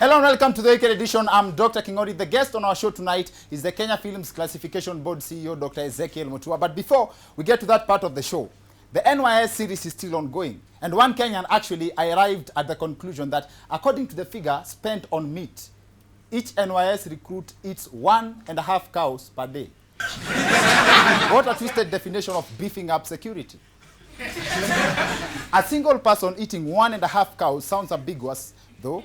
Hello and welcome to the weekend edition. I'm Dr. Kingori. The guest on our show tonight is the Kenya Films Classification Board CEO, Dr. Ezekiel Mutua. But before we get to that part of the show, the NYS series is still ongoing. And one Kenyan actually arrived at the conclusion that according to the figure spent on meat, each NYS recruit eats 1.5 cows per day. What a twisted definition of beefing up security. A single person eating 1.5 cows sounds ambiguous, though,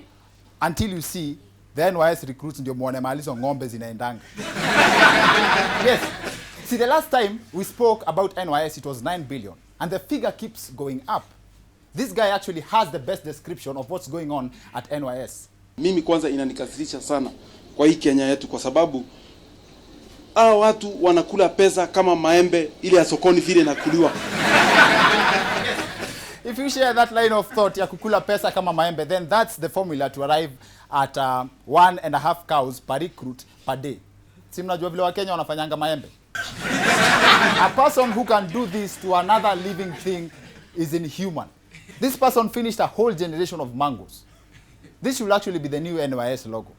until you see the NYS recruits ndio muone malizo ng'ombe zinaendanga. Yes. See, the last time we spoke about NYS, it was 9 billion. And the figure keeps going up. This guy actually has the best description of what's going on at NYS. Mimi kwanza inanikasirisha sana kwa hii Kenya yetu kwa sababu watu wanakula pesa kama maembe ile ya sokoni vile inakuliwa. If you share that line of thought ya kukula pesa kama maembe, then that's the formula to arrive at 1.5 cows per recruit per day. Si mnajua vile wa Kenya wanafanyanga maembe? A person who can do this to another living thing is inhuman. This person finished a whole generation of mangoes. This should actually be the new NYS logo.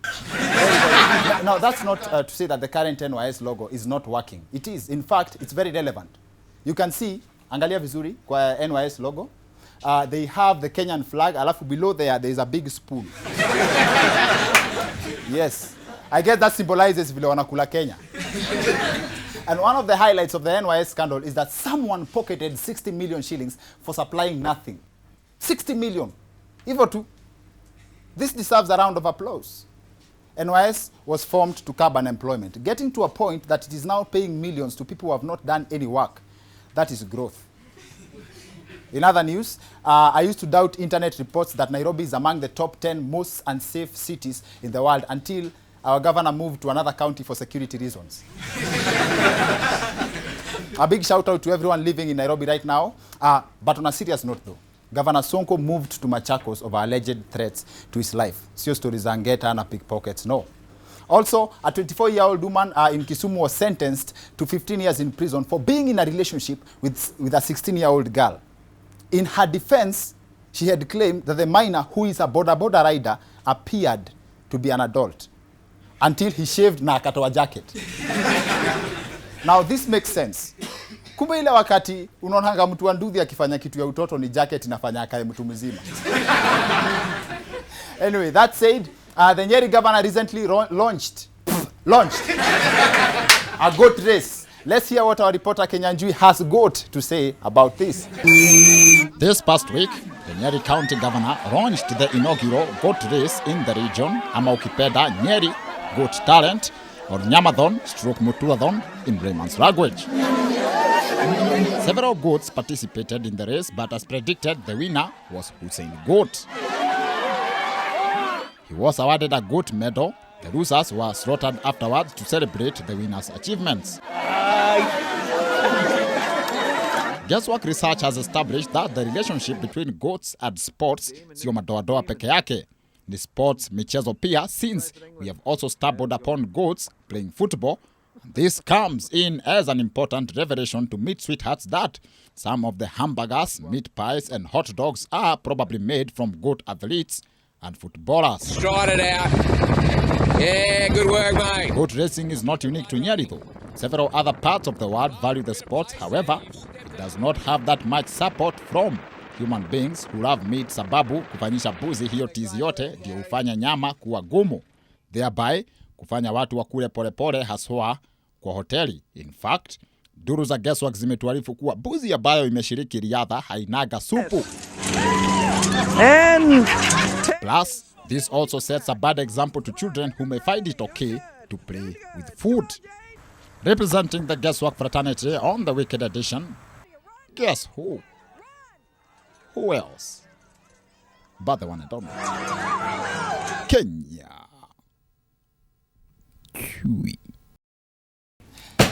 Now, that's not to say that the current NYS logo is not working. It is. In fact, it's very relevant. You can see, angalia vizuri kwa NYS logo. They have the Kenyan flag, alafu below there is a big spoon. Yes. I guess that symbolizes vile wanakula Kenya. And one of the highlights of the NYS scandal is that someone pocketed 60 million shillings for supplying nothing. 60 million. Even to. This deserves a round of applause. NYS was formed to curb unemployment, getting to a point that it is now paying millions to people who have not done any work. That is growth. In other news, I used to doubt internet reports that Nairobi is among the top 10 most unsafe cities in the world until our governor moved to another county for security reasons. A big shout out to everyone living in Nairobi right now. But on a serious note though, Governor Sonko moved to Machakos over alleged threats to his life. Sio stories za ngeta and pickpockets, no. Also, a 24-year-old woman in Kisumu was sentenced to 15 years in prison for being in a relationship with a 16-year-old girl. In her defense, she had claimed that the minor, who is a boda rider, appeared to be an adult until he shaved na akatoa jacket. Now, this makes sense. Kumbe ile wakati unaonanga mtu wa nduthi akifanya kitu ya utoto ni jacket inafanya akae mtu mzima. Anyway, that said, the Nyeri governor recently launched a goat race. Let's hear what our reporter Kenyanjui has got to say about this. This past week, the Nyeri County Governor launched the inaugural goat race in the region, ama ukipenda Nyeri Goat Talent, or Nyamathon/Mutuathon in layman's language. Several goats participated in the race, but as predicted, the winner was Hussein Goat. He was awarded a goat medal. The losers were slaughtered afterwards to celebrate the winner's achievements. Guesswork research has established that the relationship between goats and sports sio madoadoa peke yake. The sports michezo pia, since we have also stumbled upon goats playing football. This comes in as an important revelation to meat sweethearts that some of the hamburgers, meat pies, and hot dogs are probably made from goat athletes and footballers. Stride it out. Yeah, good work, mate. Goat racing is not unique to Nyeri though. Several other parts of the world value the sport. However, it does not have that much support from human beings who love meat, sababu kufanyisha buzi hiyo tizi yote ndio hufanya nyama kuwa gumu, thereby kufanya watu wakule polepole haswa kwa hoteli. In fact, duru za guesswork zimetuarifu kuwa buzi ambayo imeshiriki riadha hainaga supu. Plus, this also sets a bad example to children who may find it okay to play with food. Representing the guesswork fraternity on the Wicked Edition, guess who? Who else but the one and only Kenya.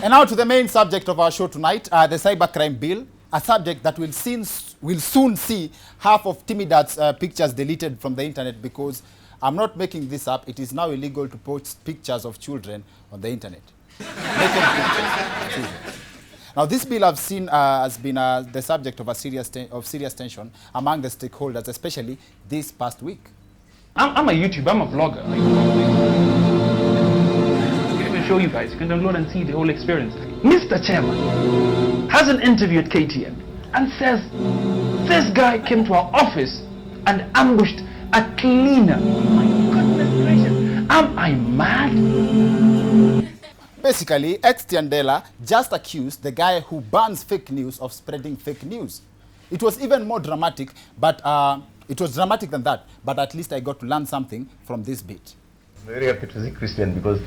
And now to the main subject of our show tonight, the cybercrime bill, a subject that will soon see half of Timidat's pictures deleted from the internet because, I'm not making this up, it is now illegal to post pictures of children on the internet. Naked pictures of children. Now, this bill I've seen has been the subject of serious tension among the stakeholders, especially this past week. I'm a YouTuber, I'm a vlogger. Let me show you guys. You can download and see the whole experience. Mr. Chairman has an interview at KTN and says this guy came to our office and ambushed a cleaner. My goodness gracious. Am I mad? Basically, Tiandela just accused the guy who bans fake news of spreading fake news. It was even more dramatic, but it was dramatic than that, but at least I got to learn something from this bit. Very happy to see Christian because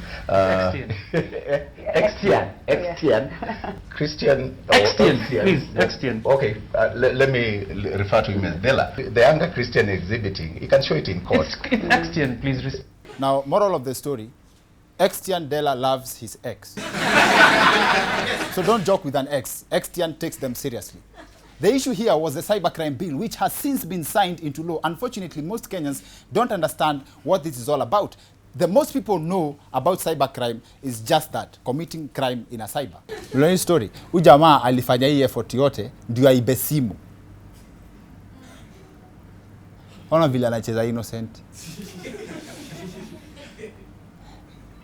Christian, please, Xtian. Okay, let me refer to him as Dela. The anger Christian exhibiting, he can show it in court. It's Xtian, please. Now, moral of the story, Xtian Dela loves his ex. So don't joke with an ex. Xtian takes them seriously. The issue here was the cybercrime bill, which has since been signed into law. Unfortunately, most Kenyans don't understand what this is all about. The most people know about cybercrime is just that, committing crime in a cyber. Learning story. Huyu jamaa alifanya hii effort yote ndio aibe simu. Ona vile anacheza innocent.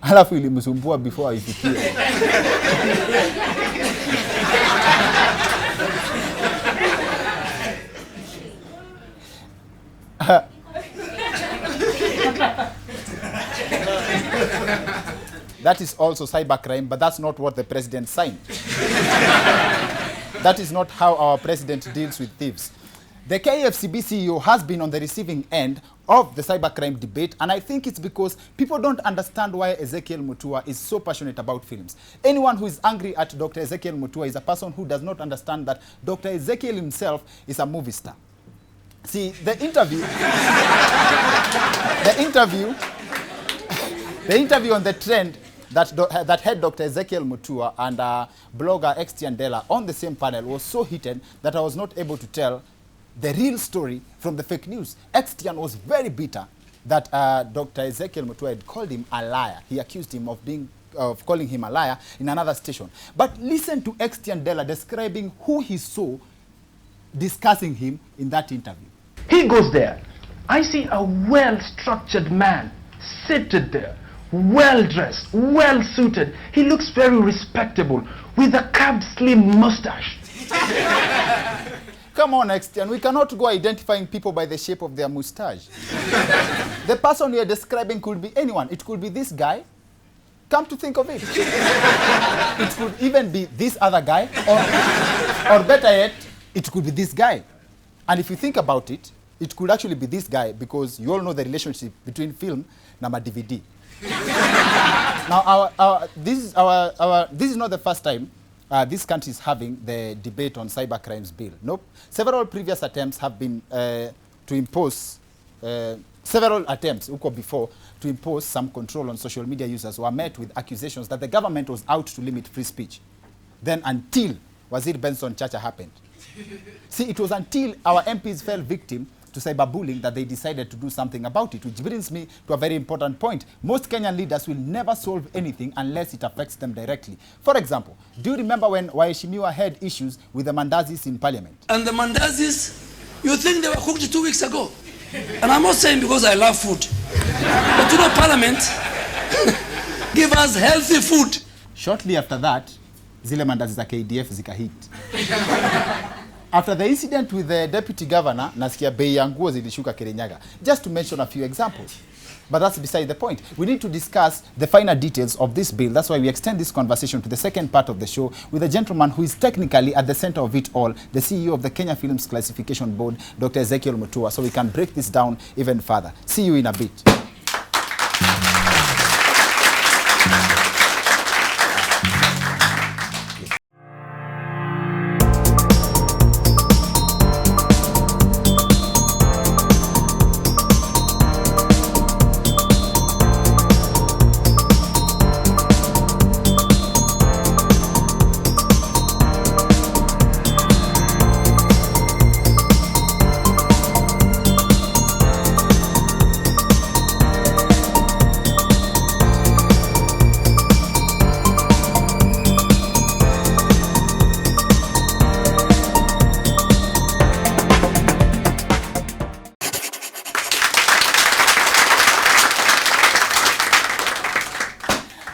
Halafu ilimsumbua before aifikie. That is also cybercrime, but that's not what the president signed. That is not how our president deals with thieves. The KFCB CEO has been on the receiving end of the cybercrime debate, and I think it's because people don't understand why Ezekiel Mutua is so passionate about films. Anyone who is angry at Dr. Ezekiel Mutua is a person who does not understand that Dr. Ezekiel himself is a movie star. See, the interview on the trend that had Dr. Ezekiel Mutua and blogger Tiandela on the same panel was so heated that I was not able to tell the real story from the fake news. Tian was very bitter that Dr. Ezekiel Mutua had called him a liar. He accused him of calling him a liar in another station. But listen to Tiandela describing who he saw discussing him in that interview. He goes there. I see a well-structured man seated there, well-dressed, well-suited. He looks very respectable with a curved, slim mustache. Come on, Xtian, we cannot go identifying people by the shape of their mustache. The person you're describing could be anyone. It could be this guy. Come to think of it. It could even be this other guy, or better yet, it could be this guy. And if you think about it, it could actually be this guy because you all know the relationship between film and DVD. Now, this is not the first time this country is having the debate on cybercrimes bill. Nope. Several previous attempts have been to impose, several attempts before to impose some control on social media users were met with accusations that the government was out to limit free speech. Then until Wazir Benson Chacha happened. See, it was until our MPs fell victim to cyberbullying that they decided to do something about it, which brings me to a very important point. Most Kenyan leaders will never solve anything unless it affects them directly. For example, do you remember when Waheshimiwa had issues with the mandazis in parliament? And the mandazis, you think they were cooked 2 weeks ago? And I'm not saying because I love food. But you know, parliament, give us healthy food. Shortly after that, zile mandazi za KDF zikahit. After the incident with the deputy governor, nasikia bei ya nguo zilishuka Kirinyaga. Just to mention a few examples. But that's beside the point. We need to discuss the finer details of this bill. That's why we extend this conversation to the second part of the show with a gentleman who is technically at the center of it all, the CEO of the Kenya Films Classification Board, Dr. Ezekiel Mutua, so we can break this down even further. See you in a bit.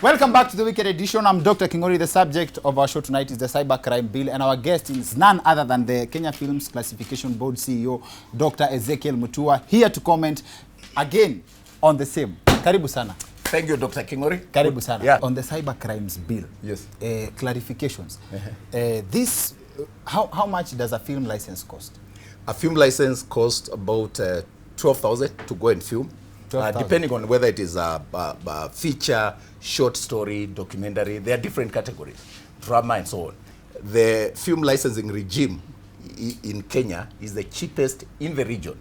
Welcome back to the Weekend Edition. I'm Dr. Kingori. The subject of our show tonight is the cybercrime bill, and our guest is none other than the Kenya Films Classification Board CEO, Dr. Ezekiel Mutua, here to comment again on the same. Karibu sana. Thank you, Dr. Kingori. Karibu sana. Yeah. On the cybercrimes bill. Yes. Clarifications. This, how much does a film license cost? A film license costs about 12,000 to go and film. Depending on whether it is a feature, short story, documentary, there are different categories, drama and so on. The film licensing regime in Kenya is the cheapest in the region.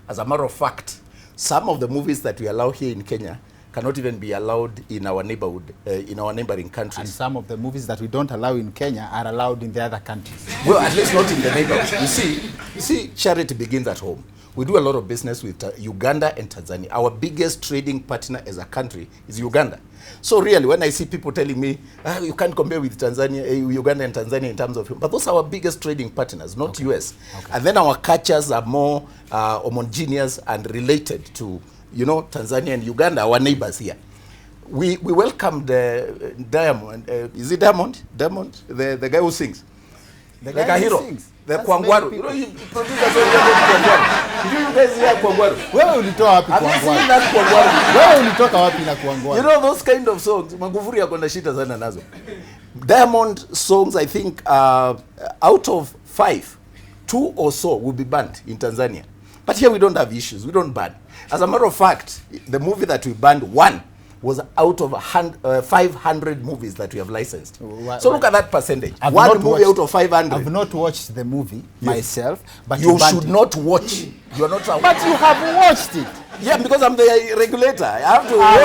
As a matter of fact, some of the movies that we allow here in Kenya cannot even be allowed in our neighborhood, in our neighboring countries. And some of the movies that we don't allow in Kenya are allowed in the other countries. Well, at least not in the neighborhood. You see, charity begins at home. We do a lot of business with Uganda and Tanzania. Our biggest trading partner as a country is Uganda. So really, when I see people telling me, you can't compare with Tanzania, Uganda and Tanzania in terms of film, but those are our biggest trading partners, not US. Okay. And then our cultures are more homogeneous and related to, you know, Tanzania and Uganda, our neighbors here. We welcomed Diamond, is it Diamond? Diamond, the guy who sings. The like guy a hero. who sings. The Kwangwaru. You know, he produced a song Kwangwaru. Did you guys hear Kwangwaru? Wewe ulitoa wapi Have you Kwangwaru? seen that Kwangwaru? Wewe ulitoka wapi na Kwangwaru? You know those kind of songs, Magufuli yako na shida sana nazo. Diamond songs, I think, out of 5, 2 or so will be banned in Tanzania. But here we don't have issues. We don't ban. As a matter of fact, the movie that we banned, one, was out of 500 movies that we have licensed. So look at that percentage. One movie out of 500. I've not watched the movie myself, but you should not watch. You are not. But you have watched it. Yeah, because I'm the regulator. I have to watch.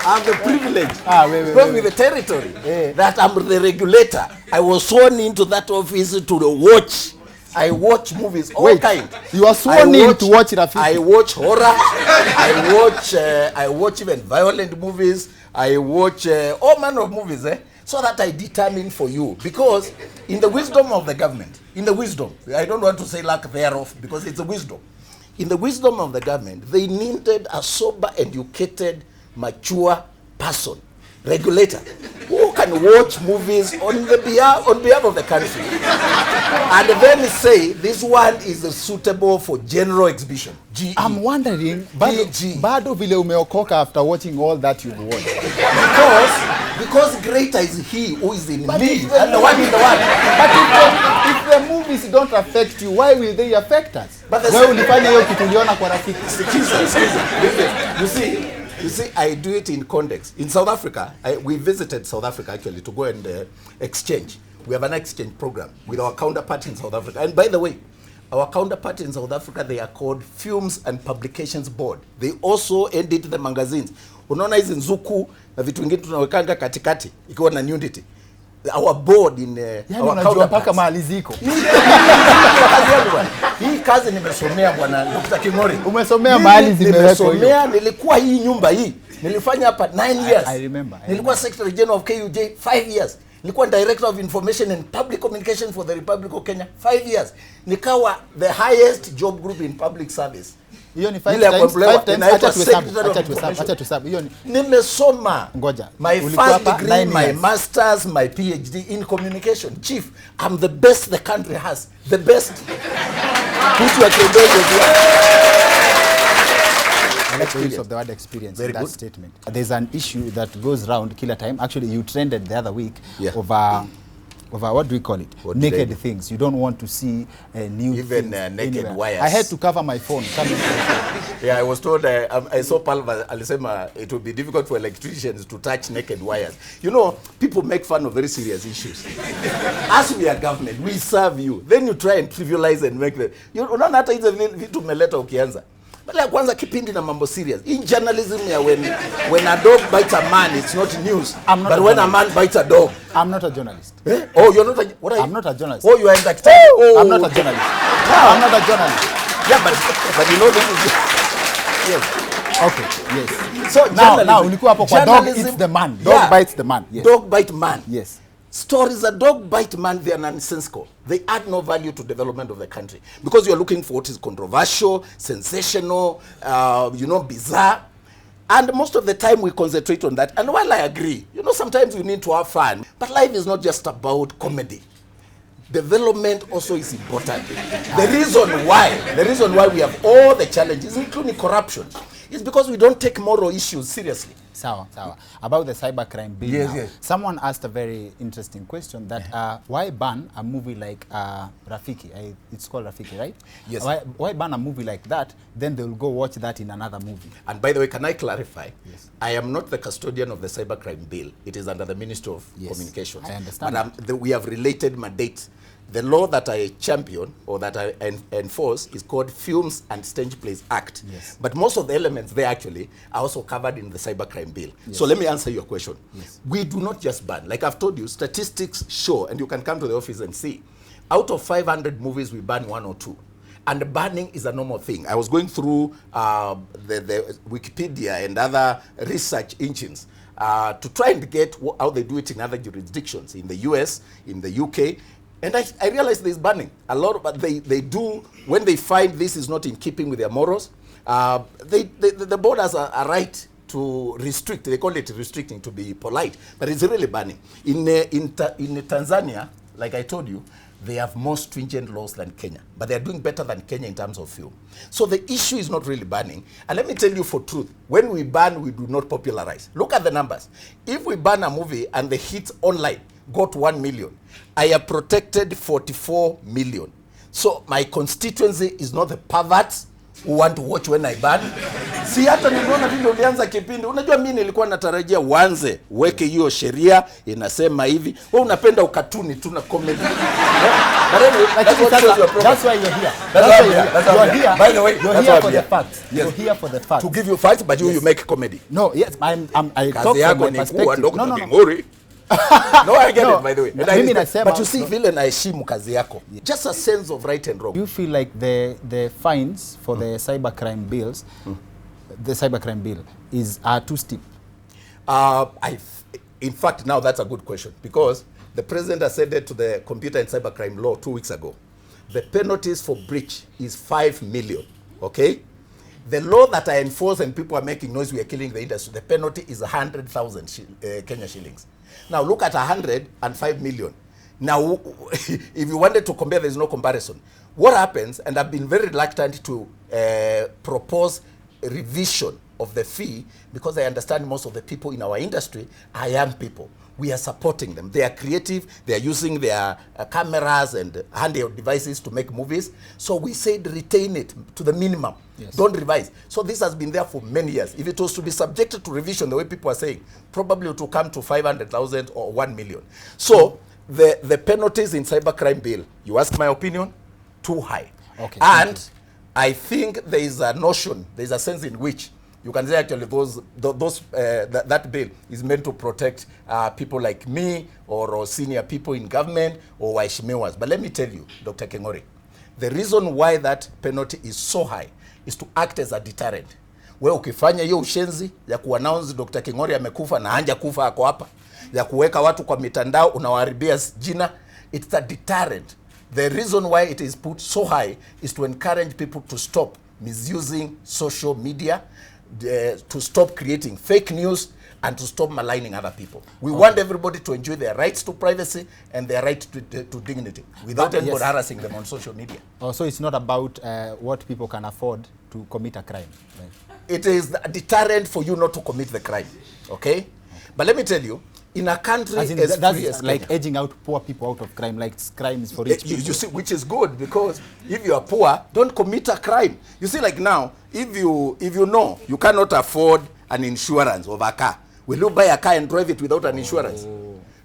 I have the privilege. Because with the territory that I'm the regulator, I was sworn into that office to watch. I watch movies, all kinds. You are sworn in to watch Rafiki. I watch horror. I watch even violent movies. I watch all manner of movies, so that I determine for you. Because in the wisdom of the government, I don't want to say lack thereof, because it's a wisdom. In the wisdom of the government, they needed a sober, educated, mature person, regulator, who can watch movies on behalf of the country, and then say this one is suitable for general exhibition. GE. I'm wondering, bado vile umeokoka after watching all that you've watched. Because greater is he who is in me and the one in the world. But if the movies don't affect you, why will they affect us? But ulifanya hiyo kitu uliona kwa Rafiki. You see, I do it in context. In South Africa, we visited South Africa actually to go and exchange. We have an exchange program with our counterpart in South Africa. And by the way, our counterpart in South Africa, they are called Films and Publications Board. They also edit the magazines. Unaona hizi nzuku na vitu vingine tunawekanga katikati ikiwa na nudity. Our board in our counterpart mahali ziko. Hii kazi nimesomea bwana Dr. Kingori. Umesomea mahali zimewekwa hiyo. Nilikuwa hii nyumba hii. Nilifanya hapa 9 years. I remember. Nilikuwa Secretary General of KUJ 5 years. Nilikuwa Director of Information and Public Communication for the Republic of Kenya 5 years. Nikawa the highest job group in public service. Hiyo ni 5 times. Acha tuhesabu. Hiyo ni nimesoma. Ngoja. My first degree, my masters, my PhD in communication. Chief, I'm the best the country has. The best. Put your experience of the word experience in that statement. There's an issue that goes round kila time. Actually, you trended the other week over what do we call it? Naked things. You don't want to see new even naked wires. I had to cover my phone. Yeah, I was told, I saw Palva alisema it would be difficult for electricians to touch naked wires. You know, people make fun of very serious issues. As we are government, we serve you. Then you try and trivialize and make them. Unaona hata hizo vitu umeleta ukianza. Bala ya kwanza kipindi na mambo serious. In journalism ya when a dog bites a man, it's not news. But when a man bites a dog. I'm not a journalist. Oh, you're not a... What are you? I'm not a journalist. Oh, you are in that... Oh, I'm not a journalist. I'm not a journalist. Yeah, but you know this is... Yes. Okay, yes. So now ulikuwa hapo kwa dog eats the man. Dog bites the man. Yes. Dog bite man. Yes. Stories that dog bite man, they are nonsensical. They add no value to development of the country. Because you are looking for what is controversial, sensational, bizarre. And most of the time we concentrate on that. And while I agree, you know, sometimes we need to have fun. But life is not just about comedy. Development also is important. The reason why we have all the challenges, including corruption, is because we don't take moral issues seriously. Sawa. About the cybercrime bill Yes, now, yes. someone asked a very interesting question that why ban a movie like Rafiki? It's called Rafiki, right? Yes. Why ban a movie like that? Then they will go watch that in another movie. And by the way, can I clarify? Yes. I am not the custodian of the cybercrime bill. It is under the Ministry of Communications. I understand. But we have related mandates. The law that I champion or that I enforce is called Films and Stage Plays Act. Yes. But most of the elements there actually are also covered in the cybercrime bill. Yes. So let me answer your question. Yes. We do not just ban. Like I've told you, statistics show, and you can come to the office and see, out of 500 movies, we ban 1 or 2. And banning is a normal thing. I was going through the Wikipedia and other research engines to try and get how they do it in other jurisdictions, in the US, in the UK. And I realized there's banning. A lot, but they do, when they find this is not in keeping with their morals, the board has a right to restrict. They call it restricting, to be polite, but it's really banning. In Tanzania, like I told you, they have more stringent laws than Kenya, but they are doing better than Kenya in terms of film. So the issue is not really banning. And let me tell you for truth, when we ban, we do not popularize. Look at the numbers. If we ban a movie and the hits online got 1 million, I have protected 44 million. So my constituency is not the perverts who want to watch when I ban. Si hata niliona vile ulianza kipindi. Unajua mimi nilikuwa natarajia uanze weke hiyo sheria inasema hivi. Wewe unapenda ukatuni tu na comedy. But anyway, That's why you're here. You're here. By the way, you're here for the facts. Yes. You're here for the facts. To give you facts, but you make comedy. No, yes, I talk Kazi from yako my ni kuwa perspective. Dr. No. Kingori. No, I get it, by the way. Mimi nasema, but you see, vile naheshimu kazi yako. Just a sense of right and wrong. Do you feel like the fines for the cybercrime bills, the cybercrime bill, are too steep? In fact, now that's a good question, because the president has said that to the computer and cybercrime law 2 weeks ago. The penalties for breach is 5 million, okay? The law that I enforce and people are making noise, we are killing the industry, the penalty is 100,000 Kenya shillings. Now look at 100 and 5 million. Now, if you wanted to compare, there's no comparison. What happens, and I've been very reluctant to propose a revision of the fee, because I understand most of the people in our industry are young people. We are supporting them. They are creative. They are using their cameras and handheld devices to make movies. So we said retain it to the minimum. Yes. Don't revise. So this has been there for many years. If it was to be subjected to revision, the way people are saying, probably it will come to 500,000 or 1 million. So the penalties in cybercrime bill, you ask my opinion, too high. Okay. And I think there is a notion, there is a sense in which you can say actually that bill is meant to protect people like me or senior people in government or waheshimiwas. But let me tell you, Dr. Kingori, the reason why that penalty is so high is to act as a deterrent. Wewe ukifanya hiyo ushenzi ya kuannounce Dr. Kingori amekufa na hanja kufa ako hapa, ya kuweka watu kwa mitandao unawaharibia jina, it's a deterrent. The reason why it is put so high is to encourage people to stop misusing social media, to stop creating fake news, and to stop maligning other people. We want everybody to enjoy their rights to privacy and their right to dignity without anybody harassing them on social media. Oh, so it's not about what people can afford to commit a crime. Right? It is a deterrent for you not to commit the crime, okay? But let me tell you, in a country as free as like Kenya, edging out poor people out of crime, like crime is for rich people. you see, which is good, because if you are poor, don't commit a crime. You see, like now, if you know you cannot afford an insurance of a car, will you buy a car and drive it without an insurance?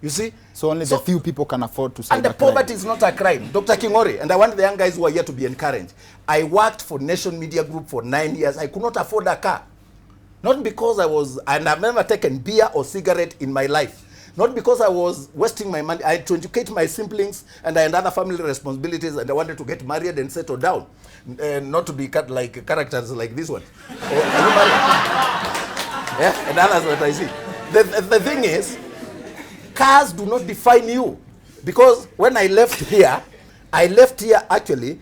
You see? So only the few people can afford to. And the poverty is not a crime. Dr. Kingori, and I want the young guys who are here to be encouraged. I worked for Nation Media Group for 9 years. I could not afford a car. Not because and I've never taken beer or cigarette in my life. Not because I was wasting my money. I had to educate my siblings, and I had other family responsibilities, and I wanted to get married and settle down. Not to be cut like characters like this one. Are you married? Yeah, and others what I see. The thing is, cars do not define you. Because when I left here actually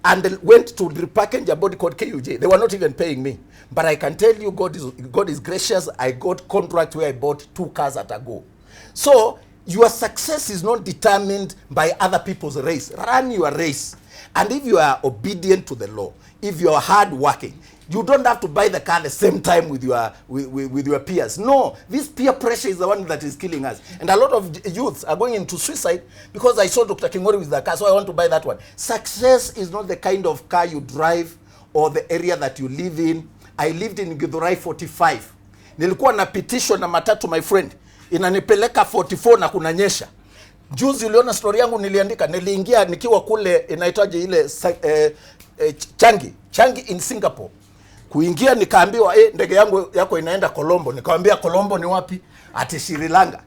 and went to repackage a body called KUJ. They were not even paying me. But I can tell you, God is gracious. I got contract where I bought 2 cars at a go. So your success is not determined by other people's race. Run your race. And if you are obedient to the law, if you are hardworking, you don't have to buy the car at the same time with your peers. No, this peer pressure is the one that is killing us. And a lot of youths are going into suicide because I saw Dr. Kingori with the car, so I want to buy that one. Success is not the kind of car you drive or the area that you live in. I lived in Githurai 45. Nilikuwa na petition na matatu, my friend. Inanipeleka 44 na kunanyesha. Juzi uliona story yangu niliandika, niliingia nikiwa kule inaitwaje ile Changi in Singapore. Kuingia nikaambiwa ndege yangu yako inaenda Colombo. Nikamwambia Colombo ni wapi? Ati Sri Lanka.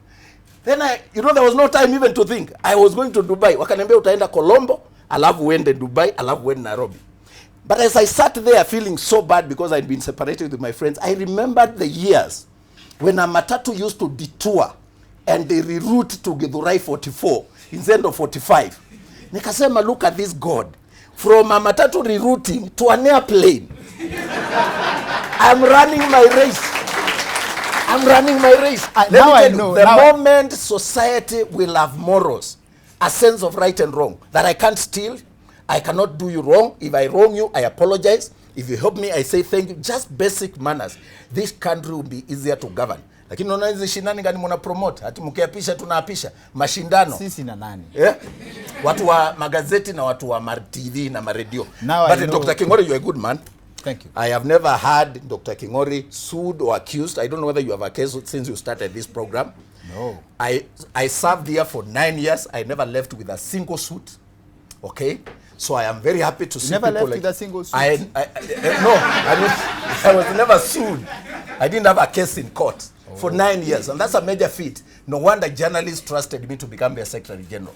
Then there was no time even to think. I was going to Dubai. Wakaniambia utaenda Colombo, alafu uende Dubai, alafu uende Nairobi. But as I sat there feeling so bad because I'd been separated with my friends, I remembered the years when a matatu used to detour and they reroute to Githurai 44 instead of 45. Nikasema, look at this God. From a matatu rerouting to an airplane. I'm running my race. Now I know. The moment society will have morals, a sense of right and wrong, that I can't steal, I cannot do you wrong. If I wrong you, I apologize. If you help me, I say thank you. Just basic manners. This country will be easier to govern. Lakini unaona hizi shinani gani muna promote? Ati mkiapisha tunaapisha. Mashindano. Sisi na nani? Watu wa magazeti na watu wa TV na radio. But Dr. Kingori, you're a good man. Thank you. I have never heard Dr. Kingori sued or accused. I don't know whether you have a case since you started this program. No. I served here for 9 years. I never left with a single suit. Okay? So I am very happy to see never people left like with a single suit? No, I was never sued. I didn't have a case in court for 9 years. And that's a major feat. No wonder journalists trusted me to become their Secretary General.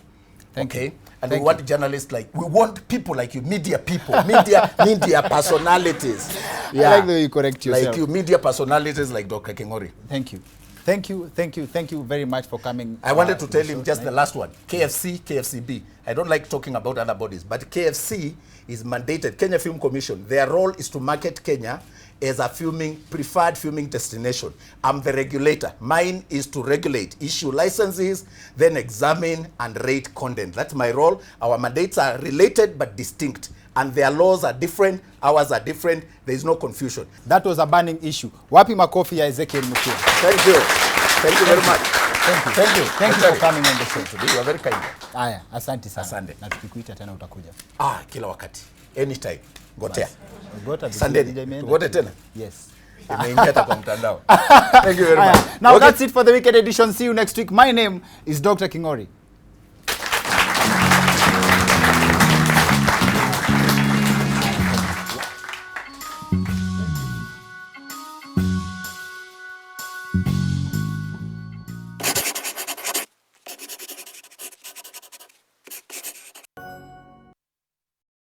Thank you. And we want journalists we want people like you, media people, media personalities. Yeah. I like the way you correct yourself. Like you, media personalities like Dr. Kingori. Thank you. Thank you very much for coming. I wanted to tell him just the last one. KFCB. I don't like talking about other bodies, but KFC is mandated. Kenya Film Commission. Their role is to market Kenya as a preferred filming destination. I'm the regulator. Mine is to regulate, issue licenses, then examine and rate content. That's my role. Our mandates are related but distinct. And their laws are different, ours are different. There is no confusion. That was a burning issue. Wapi makofi ya Ezekiel Mutua. Thank you. Thank you very much. Thank you for coming on the show today. You are very kind. Aya, asante sana. Asante. Na tukikuita tena utakuja. Kila wakati. Anytime. Gotea. Sunday. Gote tena? Yes. Imeingia kwa mtandao. Thank you very much. Now that's it for the weekend edition. See you next week. My name is Dr. Kingori.